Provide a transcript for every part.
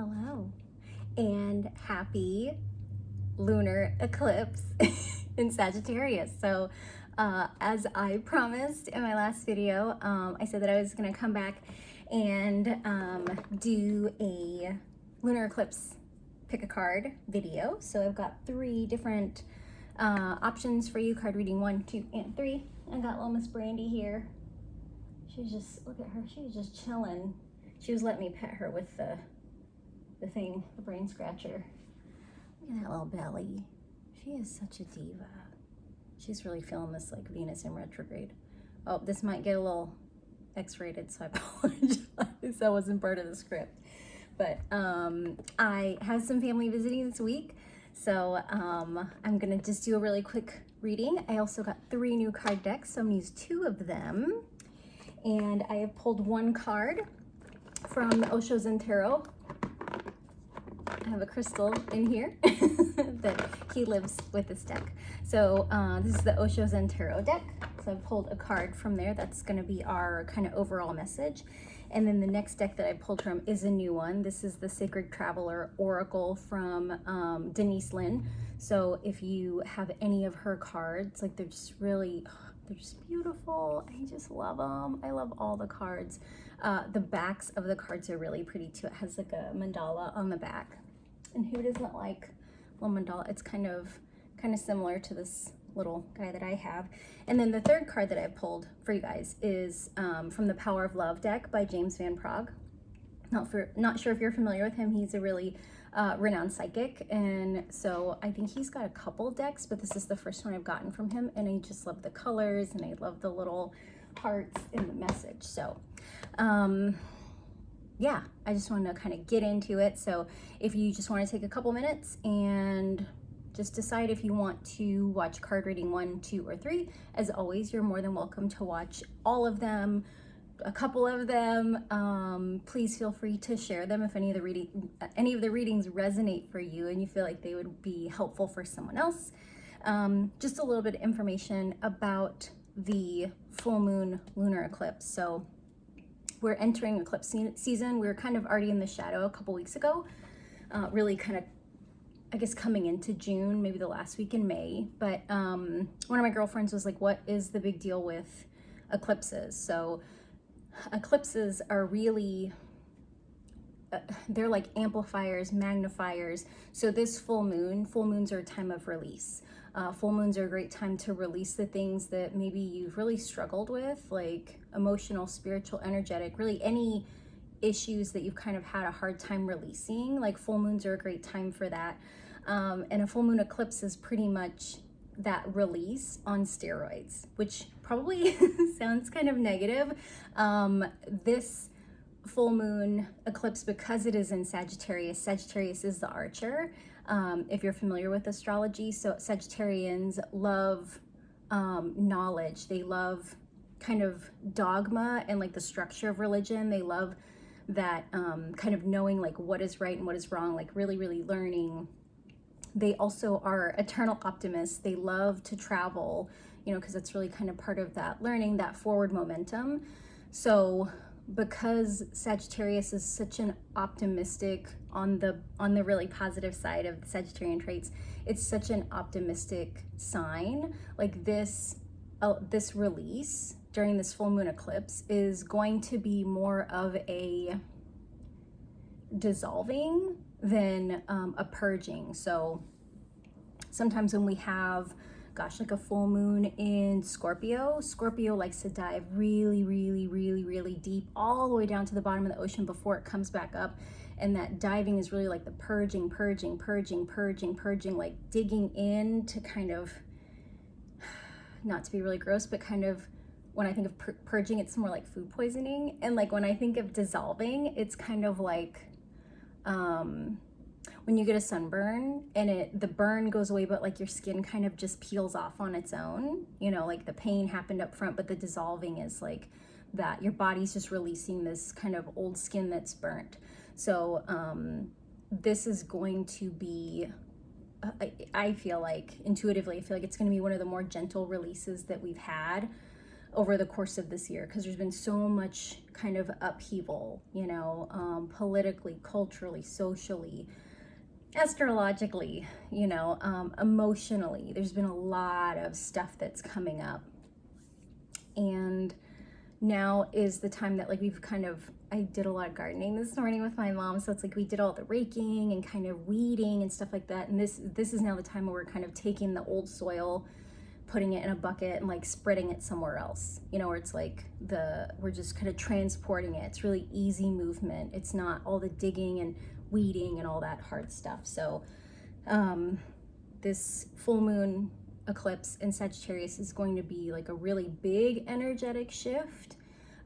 Hello and happy lunar eclipse in Sagittarius. So as I promised in my last video, I said that I was going to come back and do a lunar eclipse pick a card video. So I've got 3 different options for you, card reading 1, 2, and 3. I got little Miss Brandy here. She's just, look at her, she's just chilling. She was letting me pet her with the thing, the brain scratcher. Look at that little belly. She is such a diva. She's really feeling this like Venus in retrograde. Oh, this might get a little X-rated, so I apologize. That wasn't part of the script. But I have some family visiting this week, so I'm gonna just do a really quick reading. I also got 3 new card decks, so I'm gonna use 2 of them. And I have pulled 1 card from Osho Zen Tarot. I have a crystal in here that he lives with this deck. So this is the Osho Zen Tarot deck. So I've pulled a card from there. That's going to be our kind of overall message. And then the next deck that I pulled from is a new one. This is the Sacred Traveler Oracle from Denise Lynn. So if you have any of her cards, like they're just really, they're just beautiful. I just love them. I love all the cards. The backs of the cards are really pretty too. It has like a mandala on the back. And who doesn't like little mandala? It's kind of similar to this little guy that I have. And then the third card that I pulled for you guys is from the Power of Love deck by James Van Praagh. Not sure if you're familiar with him. He's a really renowned psychic, and so I think he's got a couple decks, but this is the first one I've gotten from him, and I just love the colors and I love the little hearts in the message. So yeah, I just want to kind of get into it. So if you just want to take a couple minutes and just decide if you want to watch card reading 1, 2, or 3, as always, you're more than welcome to watch all of them, a couple of them. Please feel free to share them if any of the readings resonate for you and you feel like they would be helpful for someone else. Just a little bit of information about the full moon lunar eclipse. So we're entering eclipse season. We were kind of already in the shadow a couple weeks ago, really kind of, I guess, coming into June, maybe the last week in May. But one of my girlfriends was like, what is the big deal with eclipses? So eclipses are really, they're like amplifiers, magnifiers. So this full moons are a time of release. Full moons are a great time to release the things that maybe you've really struggled with, like emotional, spiritual, energetic, really any issues that you've kind of had a hard time releasing. Like full moons are a great time for that. And a full moon eclipse is pretty much that release on steroids, which probably sounds kind of negative. This full moon eclipse, because it is in Sagittarius is the archer. If you're familiar with astrology, so Sagittarians love knowledge. They love kind of dogma and like the structure of religion. They love that kind of knowing like what is right and what is wrong, like really, really learning. They also are eternal optimists. They love to travel, you know, because it's really kind of part of that learning, that forward momentum. So because Sagittarius is such an optimistic, on the really positive side of the Sagittarian traits, it's such an optimistic sign. Like this release during this full moon eclipse is going to be more of a dissolving than a purging. So sometimes when we have, gosh, like a full moon in Scorpio likes to dive really, really, really, really deep, all the way down to the bottom of the ocean before it comes back up. And that diving is really like the purging, like digging in to kind of, not to be really gross, but kind of, when I think of purging, it's more like food poisoning. And like when I think of dissolving, it's kind of like when you get a sunburn and the burn goes away, but like your skin kind of just peels off on its own, you know, like the pain happened up front, but the dissolving is like that your body's just releasing this kind of old skin that's burnt. So this is going to be, I feel like intuitively, I feel like it's going to be one of the more gentle releases that we've had over the course of this year, because there's been so much kind of upheaval, you know, politically, culturally, socially, astrologically, you know, emotionally. There's been a lot of stuff that's coming up. And now is the time that, like, we've kind of, I did a lot of gardening this morning with my mom, so it's like we did all the raking and kind of weeding and stuff like that. And this is now the time where we're kind of taking the old soil, putting it in a bucket and like spreading it somewhere else, you know, where it's like we're just kind of transporting it. It's really easy movement. It's not all the digging and weeding and all that hard stuff. So this full moon eclipse in Sagittarius is going to be like a really big energetic shift,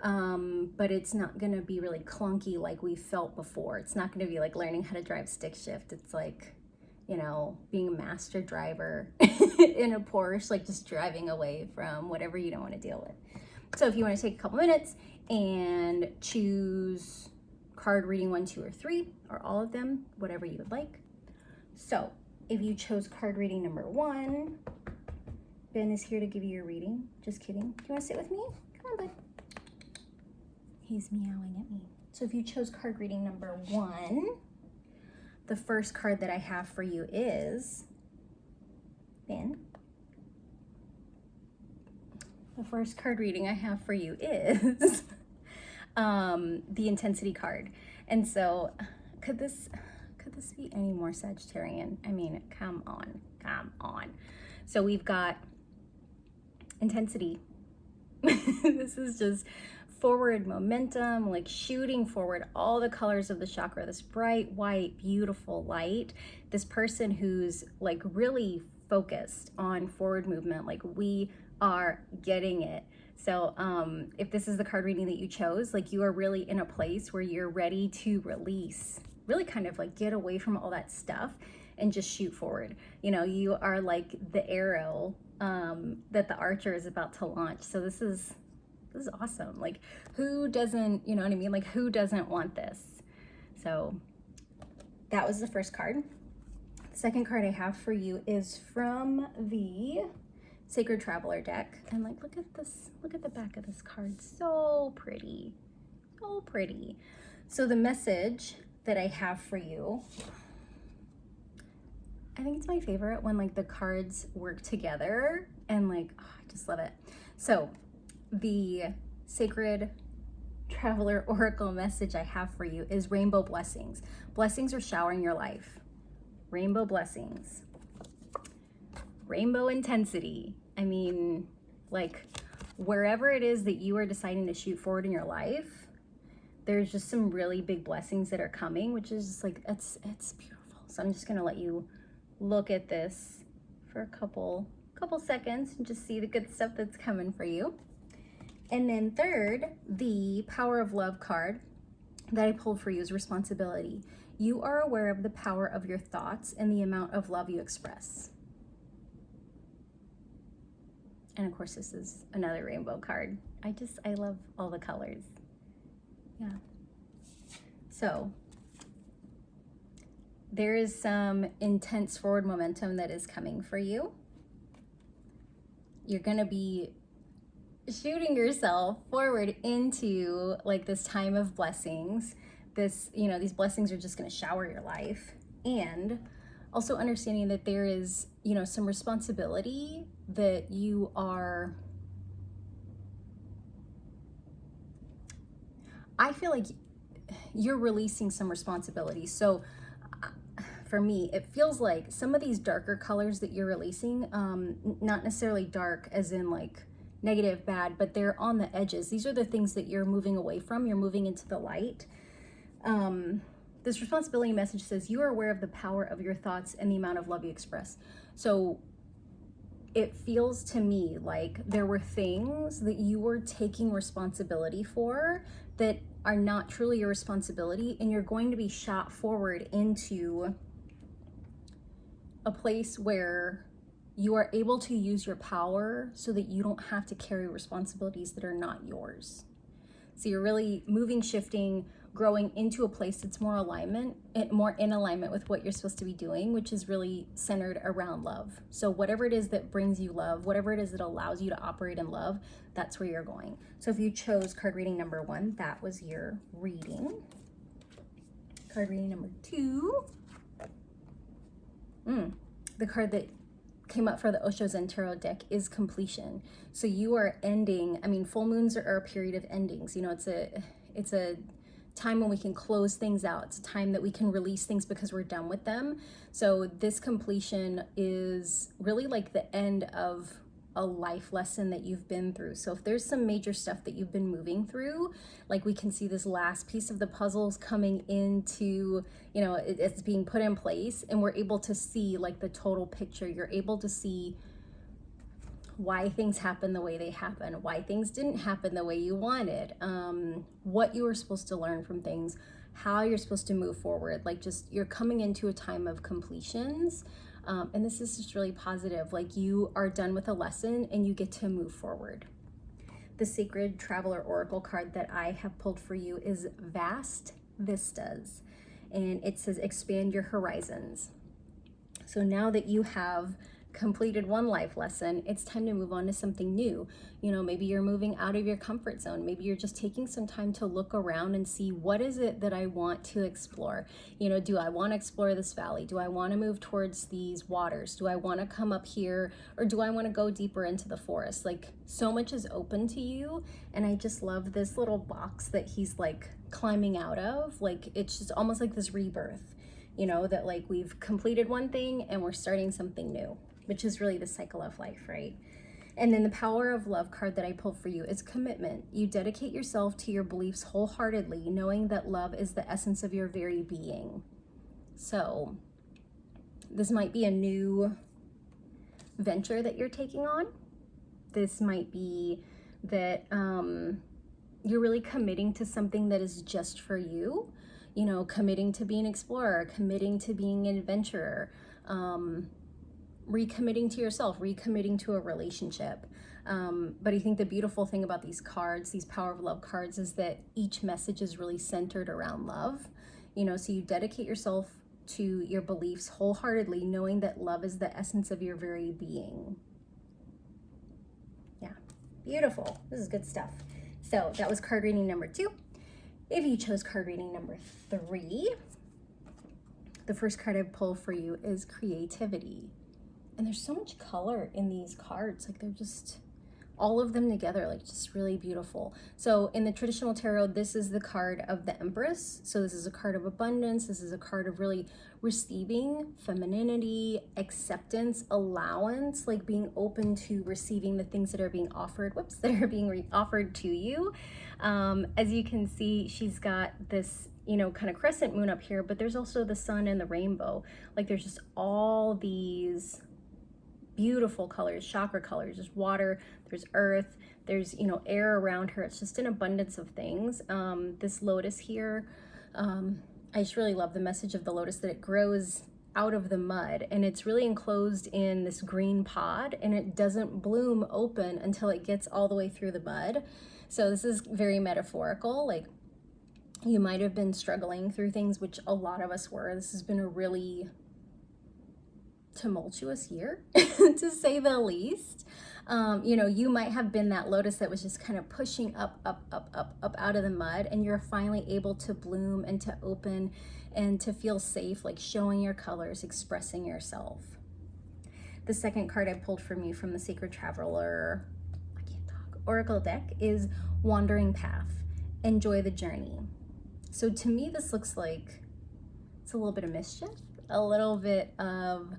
but it's not going to be really clunky like we felt before. It's not going to be like learning how to drive stick shift. It's like, you know, being a master driver in a Porsche, like just driving away from whatever you don't want to deal with. So if you want to take a couple minutes and choose card reading 1, 2, or 3, or all of them, whatever you would like. So if you chose card reading number 1, Ben is here to give you your reading. Just kidding. Do you want to sit with me? Come on, bud. He's meowing at me. So if you chose card reading number 1, the first card that I have for you is, Ben, the first card reading I have for you is the intensity card. And so could this be any more Sagittarian? I mean, come on. So we've got intensity. This is just forward momentum, like shooting forward, all the colors of the chakra, this bright white beautiful light, this person who's like really focused on forward movement, like we are getting it. So if this is the card reading that you chose, like you are really in a place where you're ready to release, really kind of like get away from all that stuff and just shoot forward. You know, you are like the arrow that the archer is about to launch. So this is awesome. Like, who doesn't, you know what I mean? Like, who doesn't want this? So that was the first card. The second card I have for you is from the Sacred Traveler deck. And like, look at this, look at the back of this card. So pretty, so pretty. So the message that I have for you, I think it's my favorite when like the cards work together and like, oh, I just love it. So the Sacred Traveler Oracle message I have for you is rainbow blessings. Blessings are showering your life. Rainbow blessings. Rainbow intensity. I mean, like wherever it is that you are deciding to shoot forward in your life, there's just some really big blessings that are coming, which is just like, it's beautiful. So I'm just gonna let you look at this for a couple seconds and just see the good stuff that's coming for you. And then third, the Power of Love card that I pulled for you is responsibility. You are aware of the power of your thoughts and the amount of love you express. And of course, this is another rainbow card. I love all the colors. Yeah. So there is some intense forward momentum that is coming for you. You're going to be shooting yourself forward into like this time of blessings. This, you know, these blessings are just going to shower your life. And also understanding that there is, you know, some responsibility that you are, I feel like you're releasing some responsibility. So for me, it feels like some of these darker colors that you're releasing, not necessarily dark as in like negative, bad, but they're on the edges. These are the things that you're moving away from. You're moving into the light. This responsibility message says you are aware of the power of your thoughts and the amount of love you express. So it feels to me like there were things that you were taking responsibility for that are not truly your responsibility, and you're going to be shot forward into a place where you are able to use your power so that you don't have to carry responsibilities that are not yours. So you're really moving, shifting, growing into a place that's more in alignment with what you're supposed to be doing, which is really centered around love. So whatever it is that brings you love, whatever it is that allows you to operate in love, that's where you're going. So if you chose card reading number 1, that was your reading. Card reading number 2. The card that came up for the Osho Zen Tarot deck is completion. So you are ending, I mean, full moons are a period of endings. You know, it's a time when we can close things out. It's a time that we can release things because we're done with them. So this completion is really like the end of a life lesson that you've been through. So if there's some major stuff that you've been moving through, like we can see this last piece of the puzzles coming into, you know, it's being put in place, and we're able to see like the total picture. You're able to see why things happen the way they happen, why things didn't happen the way you wanted, what you were supposed to learn from things, how you're supposed to move forward. Like, just, you're coming into a time of completions. And this is just really positive. Like, you are done with a lesson and you get to move forward. The Sacred Traveler Oracle card that I have pulled for you is Vast Vistas, and it says expand your horizons. So now that you have completed one life lesson, it's time to move on to something new. You know, maybe you're moving out of your comfort zone. Maybe you're just taking some time to look around and see, what is it that I want to explore? You know, do I want to explore this valley? Do I want to move towards these waters? Do I want to come up here? Or do I want to go deeper into the forest? Like, so much is open to you. And I just love this little box that he's like climbing out of. Like, it's just almost like this rebirth, you know, that like we've completed one thing and we're starting something new, which is really the cycle of life, right? And then the Power of Love card that I pulled for you is commitment. You dedicate yourself to your beliefs wholeheartedly, knowing that love is the essence of your very being. So this might be a new venture that you're taking on. This might be that you're really committing to something that is just for you. You know, committing to being an explorer, committing to being an adventurer, recommitting to yourself, recommitting to a relationship. But I think the beautiful thing about these cards, these Power of Love cards, is that each message is really centered around love. You know, so you dedicate yourself to your beliefs wholeheartedly, knowing that love is the essence of your very being. Yeah, beautiful. This is good stuff. So that was card reading number 2. If you chose card reading number 3, the first card I pulled for you is creativity. And there's so much color in these cards. Like, they're just, all of them together, like, just really beautiful. So in the traditional tarot, this is the card of the Empress. So this is a card of abundance. This is a card of really receiving, femininity, acceptance, allowance, like being open to receiving the things that are being offered, that are being offered to you. As you can see, she's got this, you know, kind of crescent moon up here, but there's also the sun and the rainbow. Like, there's just all these beautiful colors, chakra colors. There's water, there's earth, there's, you know, air around her. It's just an abundance of things. This lotus here, I just really love the message of the lotus, that it grows out of the mud, and it's really enclosed in this green pod, and it doesn't bloom open until it gets all the way through the mud. So this is very metaphorical. Like, you might have been struggling through things, which a lot of us were. This has been a really tumultuous year, to say the least. You know, you might have been that lotus that was just kind of pushing up out of the mud, and you're finally able to bloom and to open and to feel safe, like showing your colors, expressing yourself. The second card I pulled from you from the Sacred Traveler, Oracle deck is Wandering Path. Enjoy the journey. So to me, this looks like it's a little bit of mischief, a little bit of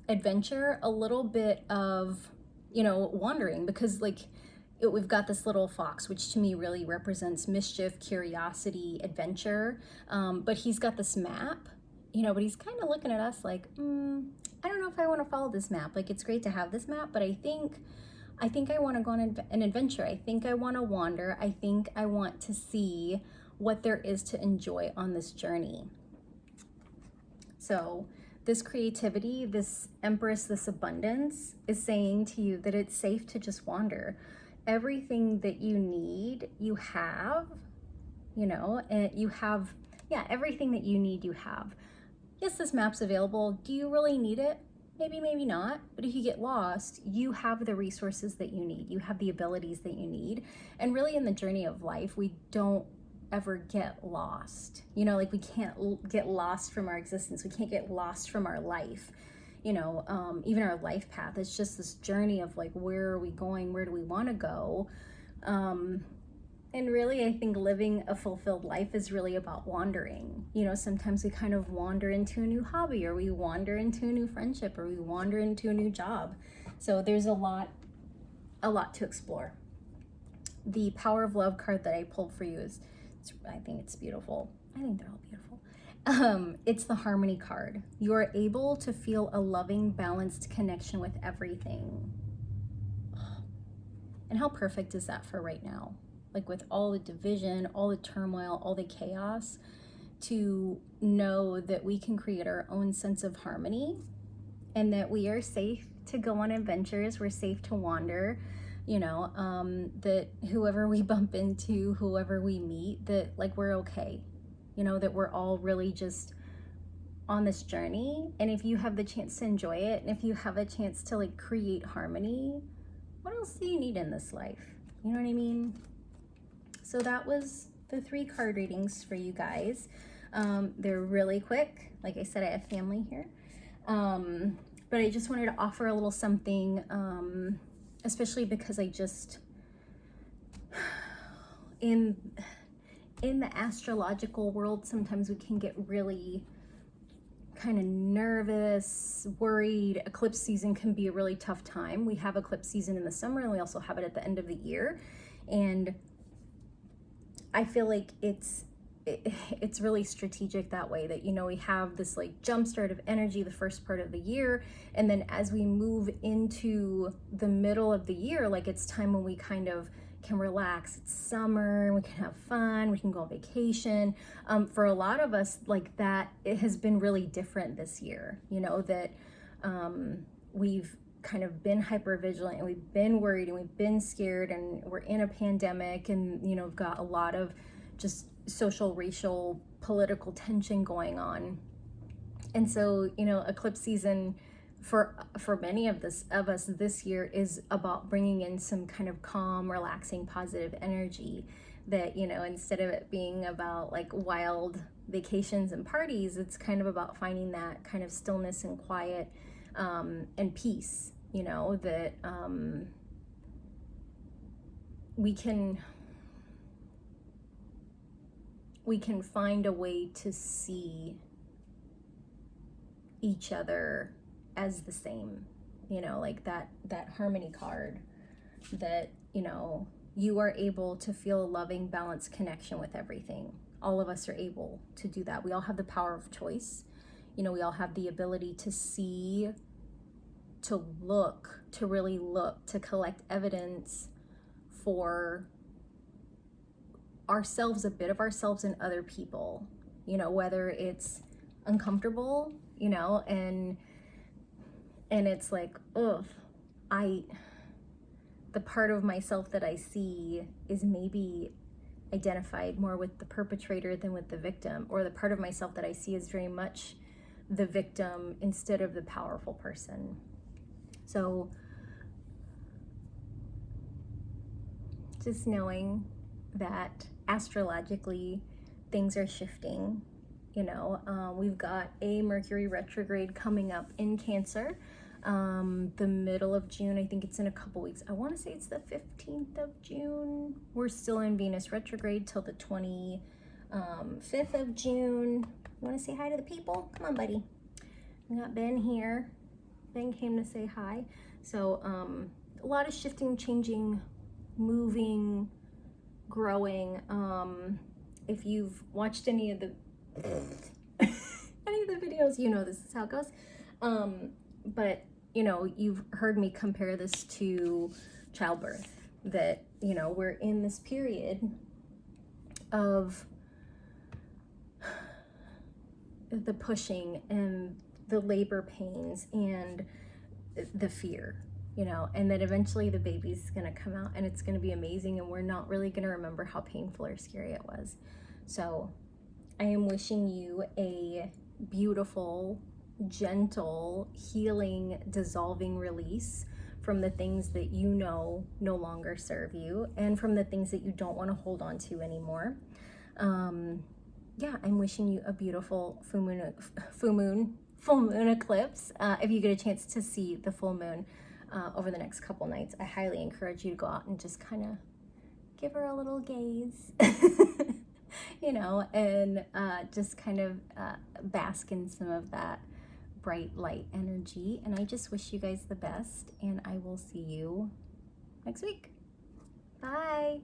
adventure, a little bit of, you know, wandering, because like we've got this little fox, which to me really represents mischief, curiosity, adventure. But he's got this map, you know, but he's kind of looking at us like, I don't know if I want to follow this map. Like, it's great to have this map, but I think I want to go on an adventure. I think I want to wander. I think I want to see what there is to enjoy on this journey. So this creativity, this Empress, this abundance is saying to you that it's safe to just wander. Everything that you need, you have. you know, and you have, yeah, everything that you need, you have. Yes, this map's available. Do you really need it? Maybe, maybe not. But if you get lost, you have the resources that you need. You have the abilities that you need. And really in the journey of life, we don't ever get lost. You know, like we can't get lost from our existence. We can't get lost from our life. You know, even our life path. It's just this journey of like, where are we going? Where do we want to go? And really, I think living a fulfilled life is really about wandering. You know, sometimes we kind of wander into a new hobby, or we wander into a new friendship, or we wander into a new job. So there's a lot to explore. The Power of Love card that I pulled for you is, I think it's beautiful. I think they're all beautiful. It's the Harmony card. You are able to feel a loving, balanced connection with everything. And how perfect is that for right now? Like with all the division, all the turmoil, all the chaos, to know that we can create our own sense of harmony and that we are safe to go on adventures, we're safe to wander, you know, that whoever we bump into, whoever we meet, that like we're okay, you know, that we're all really just on this journey. And if you have the chance to enjoy it, and if you have a chance to like create harmony, what else do you need in this life? You know what I mean? So that was the 3 card readings for you guys. They're really quick. Like I said, I have family here. But I just wanted to offer a little something, especially because I just, in the astrological world, sometimes we can get really kind of nervous, worried. Eclipse season can be a really tough time. We have eclipse season in the summer, and we also have it at the end of the year. And I feel like it's really strategic that way, that, you know, we have this like jumpstart of energy the first part of the year, and then as we move into the middle of the year, like it's time when we kind of can relax. It's summer, we can have fun, we can go on vacation. For a lot of us, like that, it has been really different this year, you know, that we've kind of been hyper vigilant, and we've been worried, and we've been scared, and we're in a pandemic, and, you know, we've got a lot of just social, racial, political tension going on. And so, you know, eclipse season for many of us this year is about bringing in some kind of calm, relaxing, positive energy, that, you know, instead of it being about like wild vacations and parties, it's kind of about finding that kind of stillness and quiet, and peace, you know, that we can find a way to see each other as the same, you know, like that Harmony card, that, you know, you are able to feel a loving, balanced connection with everything. All of us are able to do that. We all have the power of choice. You know, we all have the ability to see, to look, to really look, to collect evidence for ourselves, a bit of ourselves in other people, you know, whether it's uncomfortable, you know, and it's like, ugh, the part of myself that I see is maybe identified more with the perpetrator than with the victim, or the part of myself that I see is very much the victim instead of the powerful person. So just knowing that astrologically things are shifting, you know, we've got a Mercury retrograde coming up in Cancer, the middle of June. I think it's in a couple weeks. I want to say it's the 15th of June. We're still in Venus retrograde till the 25th of June. You want to say hi to the people? Come on, buddy. We got Ben here. Ben came to say hi. So a lot of shifting, changing, moving, growing. If you've watched any of the videos, you know this is how it goes. But you know, you've heard me compare this to childbirth, that, you know, we're in this period of the pushing and the labor pains and the fear, you know, and that eventually the baby's gonna come out and it's gonna be amazing, and we're not really gonna remember how painful or scary it was. So I am wishing you a beautiful, gentle, healing, dissolving release from the things that you know no longer serve you, and from the things that you don't want to hold on to anymore. Yeah, I'm wishing you a beautiful full moon eclipse. If you get a chance to see the full moon over the next couple nights, I highly encourage you to go out and just kind of give her a little gaze. You know, and just kind of bask in some of that bright light energy. And I just wish you guys the best, and I will see you next week. Bye.